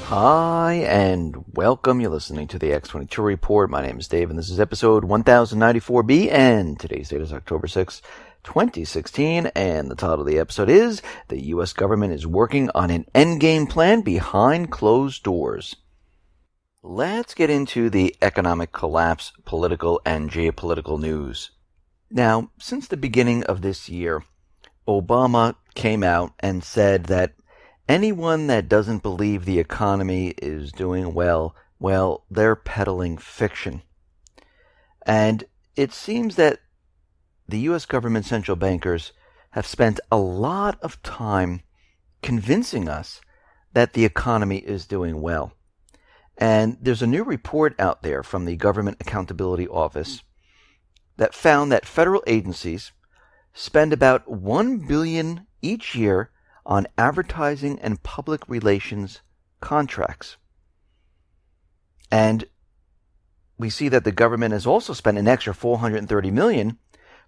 Hi, and welcome. You're listening to the X22 Report. My name is Dave, and this is episode 1094B, and today's date is October 6, 2016, and the title of the episode is, The U.S. Government is Working on an Endgame Plan Behind Closed Doors. Let's get into the economic collapse, political, and geopolitical news. Now, since the beginning of this year, Obama came out and said that anyone that doesn't believe the economy is doing well, they're peddling fiction. And it seems that the U.S. government central bankers have spent a lot of time convincing us that the economy is doing well. And there's a new report out there from the Government Accountability Office that found that federal agencies spend about $1 billion each year on advertising and public relations contracts. And we see that the government has also spent an extra $430 million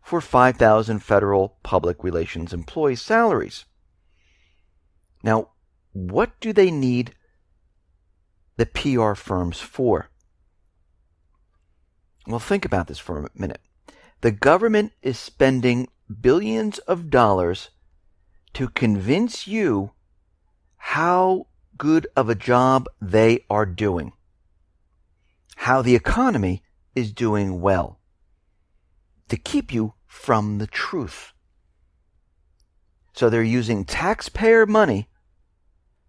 for 5,000 federal public relations employees' salaries. Now, what do they need the PR firms for? Well, think about this for a minute. The government is spending billions of dollars to convince you how good of a job they are doing, how the economy is doing well, to keep you from the truth. So they're using taxpayer money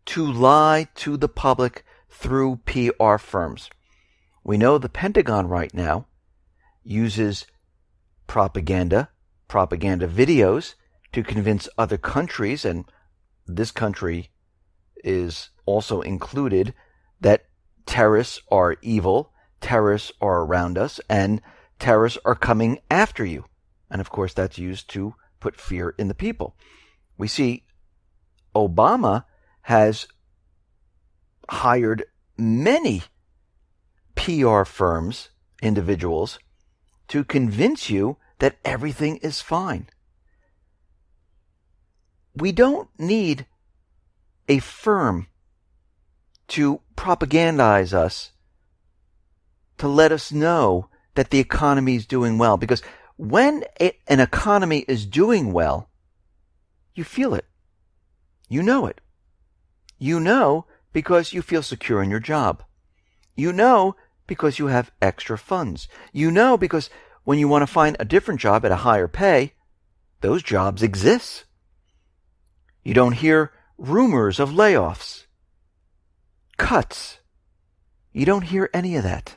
to lie to the public through PR firms. We know the Pentagon right now uses propaganda videos to convince other countries, and this country is also included, that terrorists are evil, terrorists are around us, and terrorists are coming after you. And of course that's used to put fear in the people. We see Obama has hired many PR firms, individuals, to convince you that everything is fine. We don't need a firm to propagandize us to let us know that the economy is doing well. Because when an economy is doing well, you feel it. You know it. You know because you feel secure in your job. You know because you have extra funds. You know because when you want to find a different job at a higher pay, those jobs exist. You don't hear rumors of layoffs, cuts. You don't hear any of that.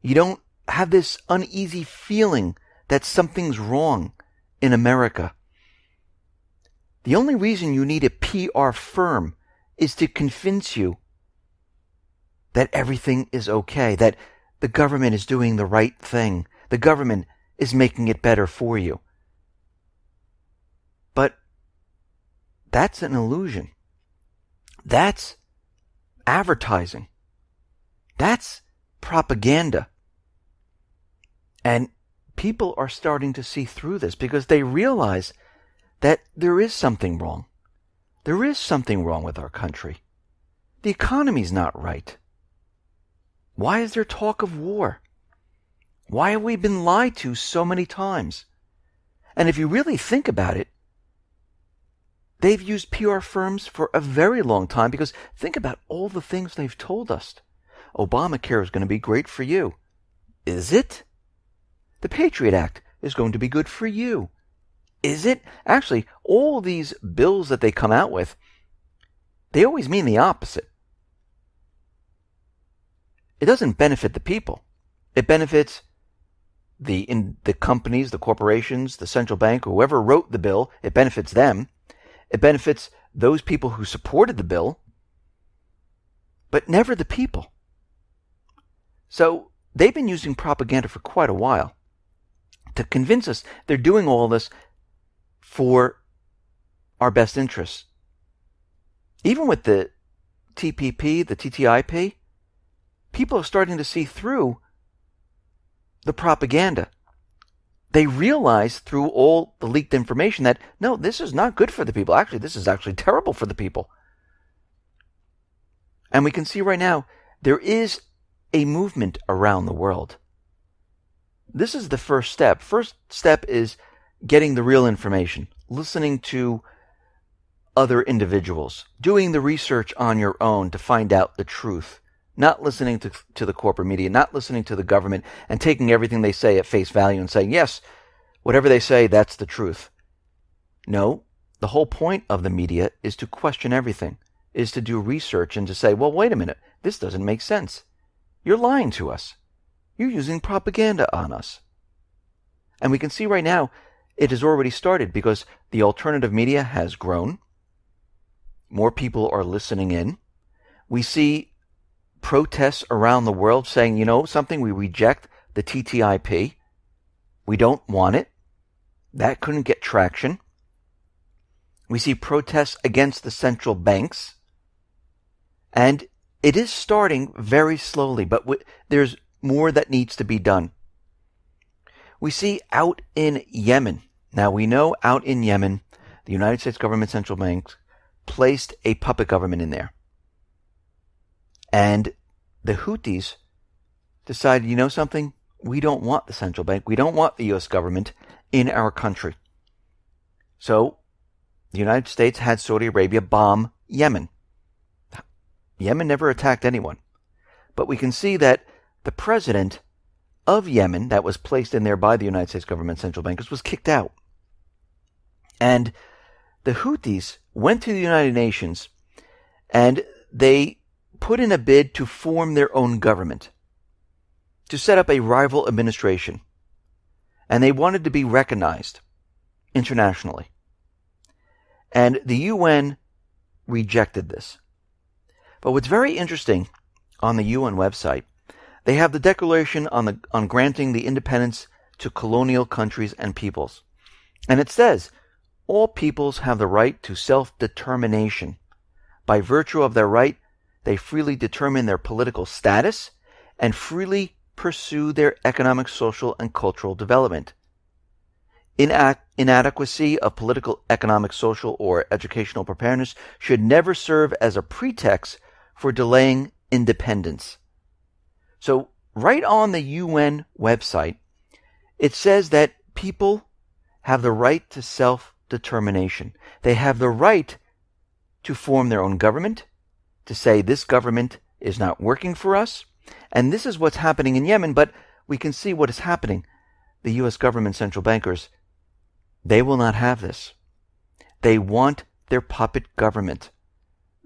You don't have this uneasy feeling that something's wrong in America. The only reason you need a PR firm is to convince you that everything is okay, that the government is doing the right thing. The government is making it better for you. But that's an illusion. That's advertising. That's propaganda. And people are starting to see through this because they realize that there is something wrong. There is something wrong with our country. The economy's not right. Why is there talk of war? Why have we been lied to so many times? And if you really think about it, they've used PR firms for a very long time because think about all the things they've told us. Obamacare is going to be great for you. Is it? The Patriot Act is going to be good for you. Is it? Actually, all these bills that they come out with, they always mean the opposite. It doesn't benefit the people. It benefits the companies, the corporations, the central bank, whoever wrote the bill. It benefits them. It benefits those people who supported the bill, but never the people. So they've been using propaganda for quite a while to convince us they're doing all this for our best interests. Even with the TPP, the TTIP, people are starting to see through the propaganda. They realize through all the leaked information that, no, this is not good for the people. Actually, this is actually terrible for the people. And we can see right now there is a movement around the world. This is the first step. First step is getting the real information, listening to other individuals, doing the research on your own to find out the truth, not listening to the corporate media, not listening to the government and taking everything they say at face value and saying, yes, whatever they say, that's the truth. No, the whole point of the media is to question everything, is to do research and to say, well, wait a minute, this doesn't make sense. You're lying to us. You're using propaganda on us. And we can see right now it has already started because the alternative media has grown. More people are listening in. We see protests around the world saying, you know something, we reject the TTIP. We don't want it. That couldn't get traction. We see protests against the central banks. And it is starting very slowly, but there's more that needs to be done. We see out in Yemen. Now we know out in Yemen, the United States government central bank placed a puppet government in there. And the Houthis decided, you know something? We don't want the central bank. We don't want the U.S. government in our country. So the United States had Saudi Arabia bomb Yemen. Yemen never attacked anyone. But we can see that the president of Yemen that was placed in there by the United States government central bankers was kicked out. And the Houthis went to the United Nations and they put in a bid to form their own government, to set up a rival administration. And they wanted to be recognized internationally. And the UN rejected this. But what's very interesting on the UN website, they have the Declaration on granting the independence to colonial countries and peoples. And it says, all peoples have the right to self-determination. By virtue of their right, they freely determine their political status and freely pursue their economic, social, and cultural development. Inadequacy of political, economic, social, or educational preparedness should never serve as a pretext for delaying independence. So, right on the UN website, it says that people have the right to self-determination. They have the right to form their own government, to say this government is not working for us, and this is what's happening in Yemen, but we can see what is happening. The U.S. government central bankers, they will not have this. They want their puppet government.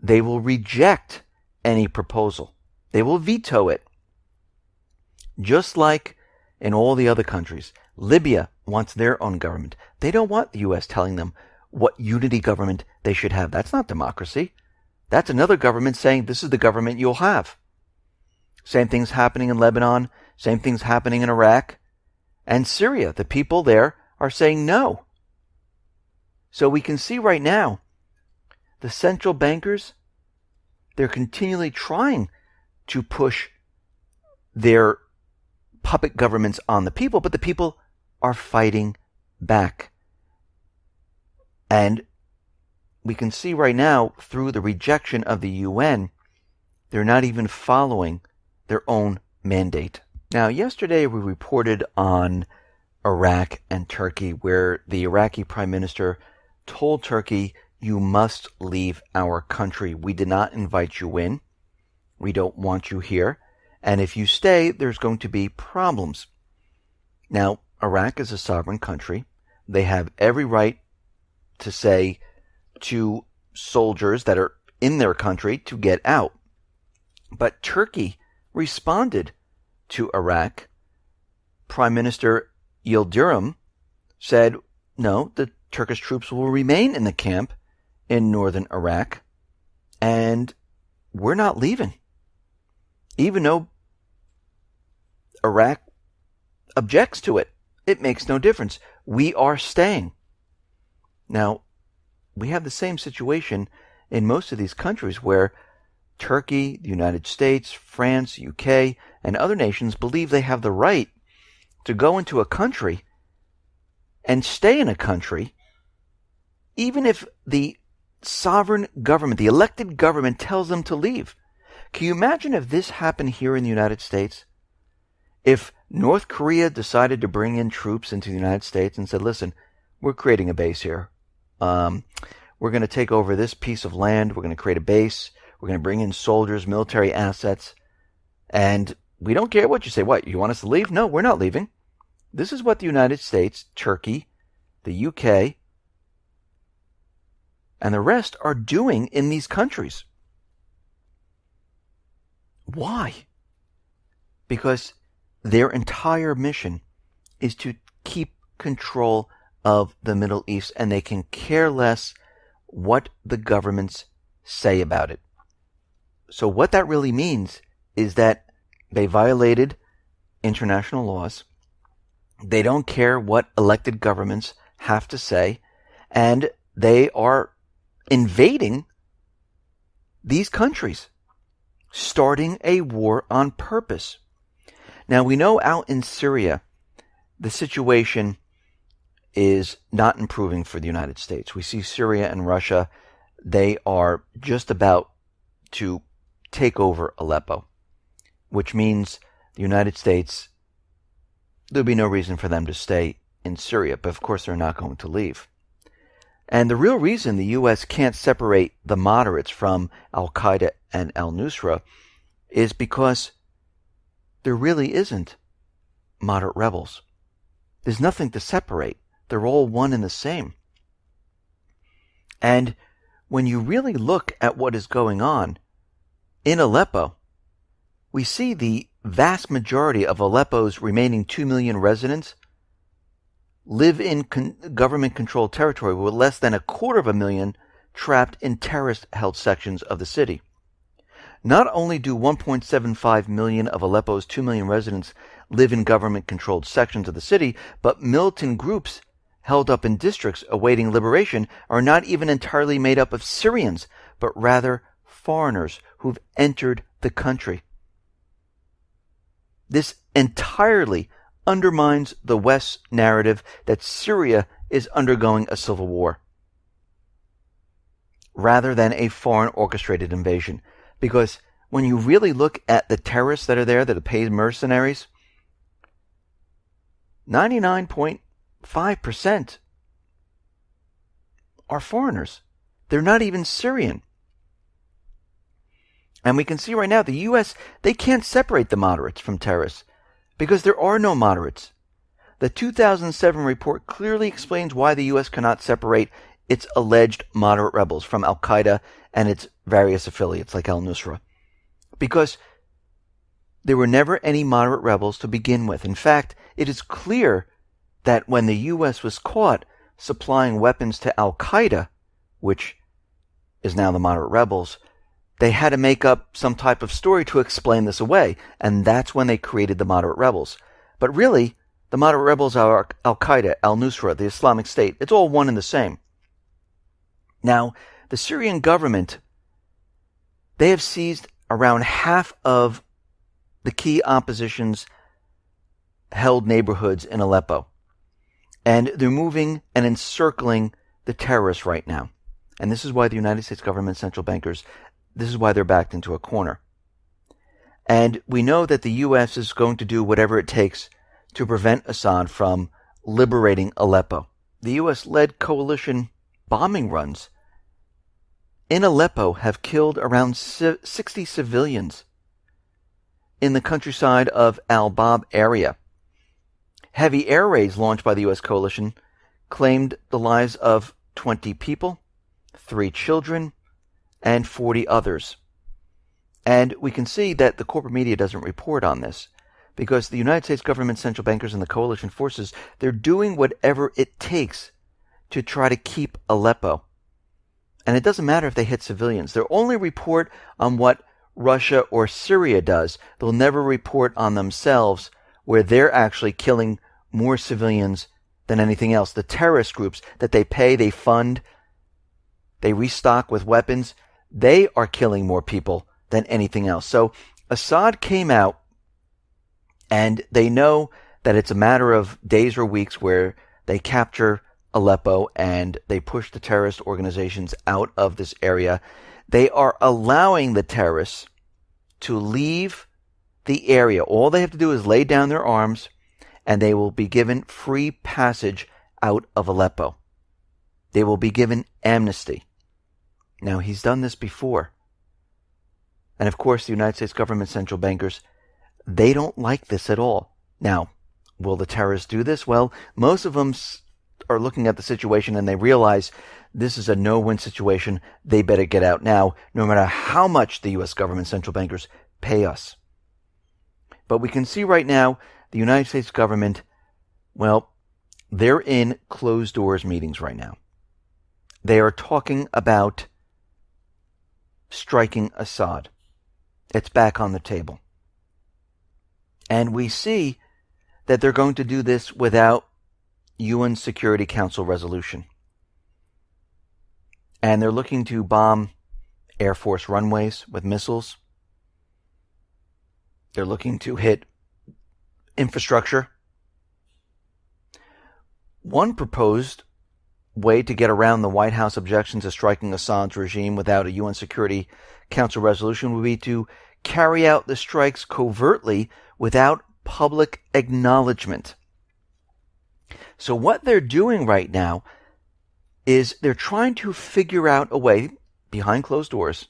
They will reject any proposal. They will veto it. Just like in all the other countries, Libya wants their own government. They don't want the U.S. telling them what unity government they should have. That's not democracy. That's another government saying this is the government you'll have. Same thing's happening in Lebanon. Same thing's happening in Iraq. And Syria. The people there are saying no. So we can see right now, the central bankers, they're continually trying to push their puppet governments on the people, but the people are fighting back. And we can see right now, through the rejection of the UN, they're not even following their own mandate. Now, yesterday we reported on Iraq and Turkey, where the Iraqi Prime Minister told Turkey, you must leave our country. We did not invite you in. We don't want you here. And if you stay, there's going to be problems. Now, Iraq is a sovereign country. They have every right to say to soldiers that are in their country to get out. But Turkey responded to Iraq. Prime Minister Yildirim said, no, the Turkish troops will remain in the camp in northern Iraq, and we're not leaving. Even though Iraq objects to it, it makes no difference. We are staying. Now, we have the same situation in most of these countries where Turkey, the United States, France, UK, and other nations believe they have the right to go into a country and stay in a country even if the sovereign government, the elected government, tells them to leave. Can you imagine if this happened here in the United States? If North Korea decided to bring in troops into the United States and said, listen, we're creating a base here. We're going to take over this piece of land. We're going to create a base. We're going to bring in soldiers, military assets. And we don't care what you say. What, you want us to leave? No, we're not leaving. This is what the United States, Turkey, the UK, and the rest are doing in these countries. Why? Because their entire mission is to keep control of the Middle East, and they can care less what the governments say about it. So what that really means is that they violated international laws. They don't care what elected governments have to say, and they are invading these countries, starting a war on purpose. Now, we know out in Syria, the situation is not improving for the United States. We see Syria and Russia, they are just about to take over Aleppo, which means the United States, there'll be no reason for them to stay in Syria, but of course they're not going to leave. And the real reason the U.S. can't separate the moderates from Al-Qaeda and al-Nusra is because there really isn't moderate rebels. There's nothing to separate. They're all one and the same. And when you really look at what is going on in Aleppo, we see the vast majority of Aleppo's remaining 2 million residents live in government-controlled territory, with less than 250,000 trapped in terrorist-held sections of the city. Not only do 1.75 million of Aleppo's 2 million residents live in government-controlled sections of the city, but militant groups held up in districts awaiting liberation are not even entirely made up of Syrians, but rather foreigners who've entered the country. This entirely undermines the West's narrative that Syria is undergoing a civil war, rather than a foreign orchestrated invasion. Because when you really look at the terrorists that are there, that are paid mercenaries, 99.5% are foreigners. They're not even Syrian. And we can see right now the U.S., they can't separate the moderates from terrorists because there are no moderates. The 2007 report clearly explains why the U.S. cannot separate its alleged moderate rebels from Al-Qaeda and its various affiliates like al-Nusra, because there were never any moderate rebels to begin with. In fact, it is clear that when the U.S. was caught supplying weapons to Al-Qaeda, which is now the moderate rebels, they had to make up some type of story to explain this away, and that's when they created the moderate rebels. But really, the moderate rebels are Al-Qaeda, al-Nusra, the Islamic State. It's all one and the same. Now, the Syrian government, they have seized around half of the key opposition's held neighborhoods in Aleppo. And they're moving and encircling the terrorists right now. And this is why the United States government central bankers, this is why they're backed into a corner. And we know that the U.S. is going to do whatever it takes to prevent Assad from liberating Aleppo. The U.S.-led coalition bombing runs in Aleppo have killed around 60 civilians in the countryside of Al-Bab area. Heavy air raids launched by the U.S. coalition claimed the lives of 20 people, 3 children, and 40 others. And we can see that the corporate media doesn't report on this because the United States government central bankers and the coalition forces, they're doing whatever it takes to try to keep Aleppo. And it doesn't matter if they hit civilians. They'll only report on what Russia or Syria does. They'll never report on themselves where they're actually killing more civilians than anything else. The terrorist groups that they pay, they fund, they restock with weapons, they are killing more people than anything else. So Assad came out, and they know that it's a matter of days or weeks where they capture Aleppo and they push the terrorist organizations out of this area. They are allowing the terrorists to leave the area. All they have to do is lay down their arms, and they will be given free passage out of Aleppo. They will be given amnesty. Now, he's done this before. And of course, the United States government central bankers, they don't like this at all. Now, will the terrorists do this? Well, most of them are looking at the situation and they realize this is a no-win situation. They better get out now, no matter how much the U.S. government central bankers pay us. But we can see right now the United States government, well, they're in closed doors meetings right now. They are talking about striking Assad. It's back on the table. And we see that they're going to do this without UN Security Council resolution. And they're looking to bomb Air Force runways with missiles. They're looking to hit infrastructure. One proposed way to get around the White House objection to striking Assad's regime without a UN Security Council resolution would be to carry out the strikes covertly without public acknowledgement. So what they're doing right now is they're trying to figure out a way, behind closed doors,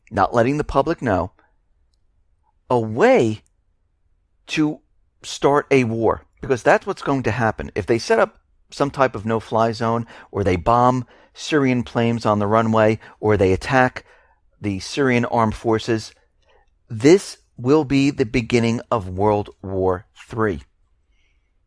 not letting the public know, a way to start a war. Because that's what's going to happen. If they set up some type of no-fly zone, or they bomb Syrian planes on the runway, or they attack the Syrian armed forces, this will be the beginning of World War III.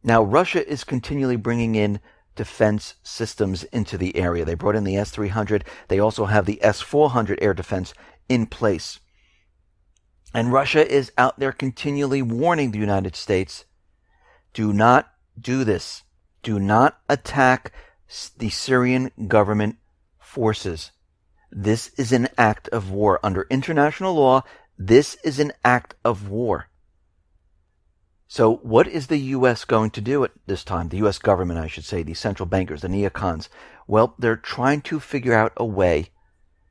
Now, Russia is continually bringing in defense systems into the area. They brought in the S-300. They also have the S-400 air defense in place. And Russia is out there continually warning the United States, do not do this. Do not attack the Syrian government forces. This is an act of war. Under international law, this is an act of war. So what is the U.S. going to do at this time? The U.S. government, I should say, the central bankers, the neocons. Well, they're trying to figure out a way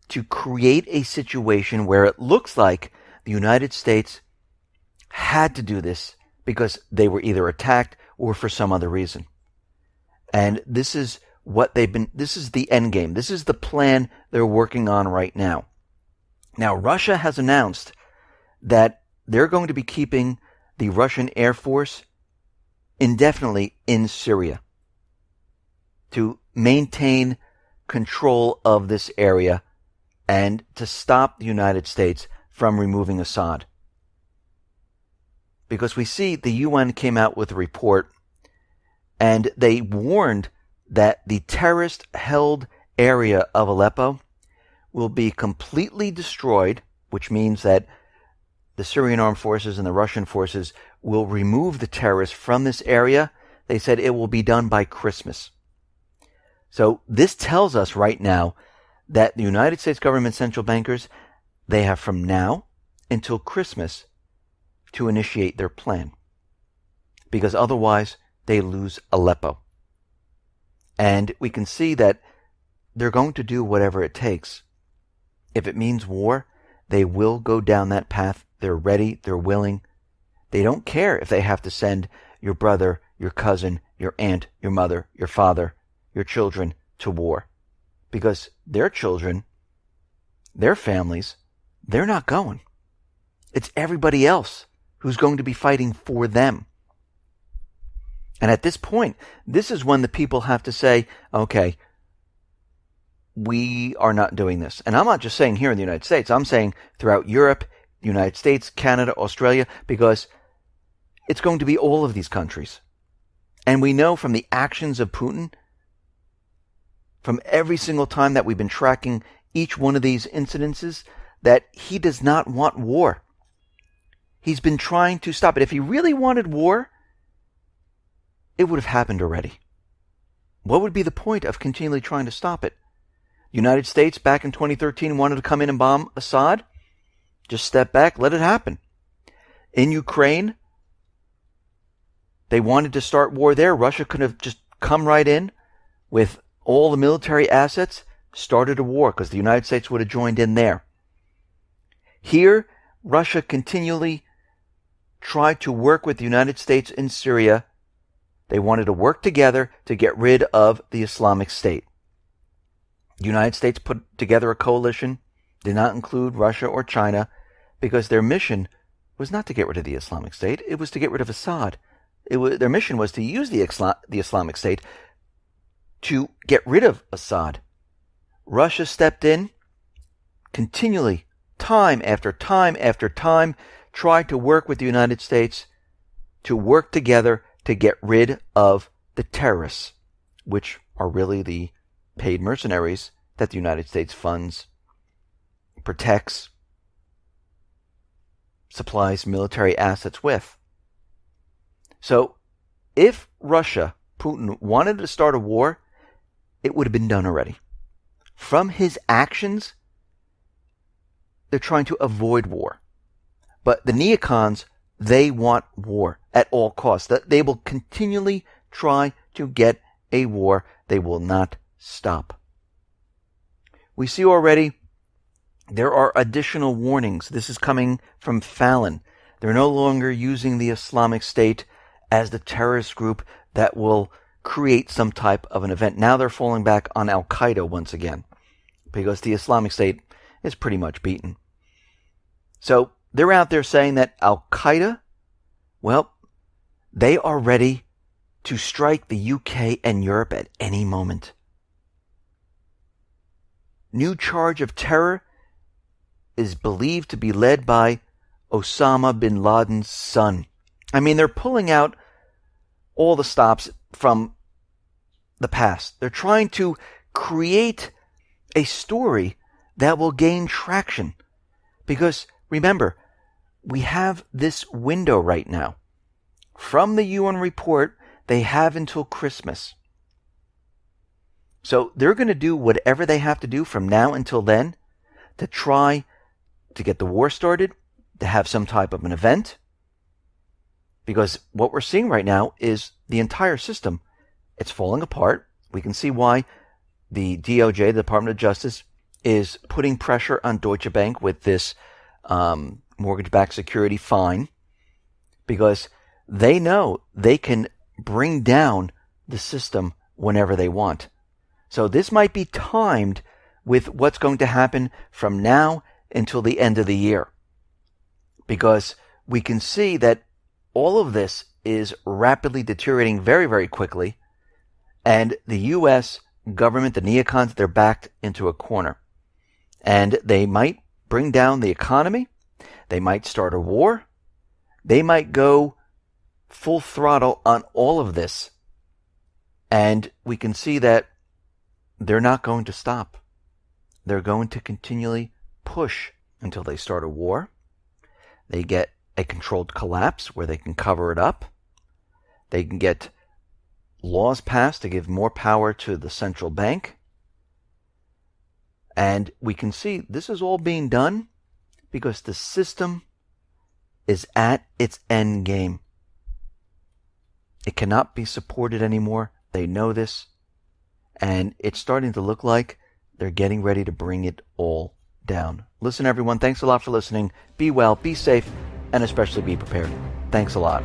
to create a situation where it looks like the United States had to do this because they were either attacked or for some other reason. And this is what this is the end game. This is the plan they're working on right now. Now, Russia has announced that they're going to be keeping the Russian Air Force indefinitely in Syria to maintain control of this area and to stop the United States from removing Assad. Because we see the UN came out with a report and they warned that the terrorist-held area of Aleppo will be completely destroyed, which means that the Syrian armed forces and the Russian forces will remove the terrorists from this area. They said it will be done by Christmas. So this tells us right now that the United States government central bankers, they have from now until Christmas to initiate their plan. Because otherwise, they lose Aleppo. And we can see that they're going to do whatever it takes. If it means war, they will go down that path. They're ready. They're willing. They don't care if they have to send your brother, your cousin, your aunt, your mother, your father, your children to war. Because their children, their families, they're not going. It's everybody else who's going to be fighting for them. And at this point, this is when the people have to say, okay, we are not doing this. And I'm not just saying here in the United States. I'm saying throughout Europe, the United States, Canada, Australia, because it's going to be all of these countries. And we know from the actions of Putin, from every single time that we've been tracking each one of these incidences, that he does not want war. He's been trying to stop it. If he really wanted war, it would have happened already. What would be the point of continually trying to stop it? The United States back in 2013 wanted to come in and bomb Assad. Just step back, let it happen. In Ukraine, they wanted to start war there. Russia could have just come right in with all the military assets, started a war because the United States would have joined in there. Here, Russia continually tried to work with the United States in Syria. They wanted to work together to get rid of the Islamic State. The United States put together a coalition, did not include Russia or China, because their mission was not to get rid of the Islamic State. It was to get rid of Assad. Their mission was to use the Islamic State to get rid of Assad. Russia stepped in continually, time after time after time, tried to work with the United States to work together to get rid of the terrorists, which are really the paid mercenaries that the United States funds, protects, supplies military assets with. So, if Russia, Putin, wanted to start a war, it would have been done already. From his actions, they're trying to avoid war. But the neocons, they want war at all costs. They will continually try to get a war. They will not stop. We see already there are additional warnings. This is coming from Fallon. They're no longer using the Islamic State as the terrorist group that will create some type of an event. Now they're falling back on Al-Qaeda once again, because the Islamic State is pretty much beaten. So they're out there saying that Al-Qaeda, well, they are ready to strike the UK and Europe at any moment. New charge of terror is believed to be led by Osama bin Laden's son. I mean, they're pulling out all the stops from the past. They're trying to create a story that will gain traction. Because, remember, we have this window right now. From the UN report, they have until Christmas. So they're going to do whatever they have to do from now until then to try to get the war started, to have some type of an event. Because what we're seeing right now is the entire system, it's falling apart. We can see why the DOJ, the Department of Justice, is putting pressure on Deutsche Bank with this mortgage-backed security fine, because they know they can bring down the system whenever they want. So this might be timed with what's going to happen from now until the end of the year, because we can see that all of this is rapidly deteriorating very, very quickly, and the U.S. government, the neocons, they're backed into a corner. And they might bring down the economy, they might start a war, they might go full throttle on all of this, and we can see that they're not going to stop. They're going to continually push until they start a war. They get a controlled collapse where they can cover it up. They can get laws passed to give more power to the central bank. And we can see this is all being done because the system is at its end game. It cannot be supported anymore. They know this. And it's starting to look like they're getting ready to bring it all down. Listen, everyone, thanks a lot for listening. Be well, be safe, and especially be prepared. Thanks a lot.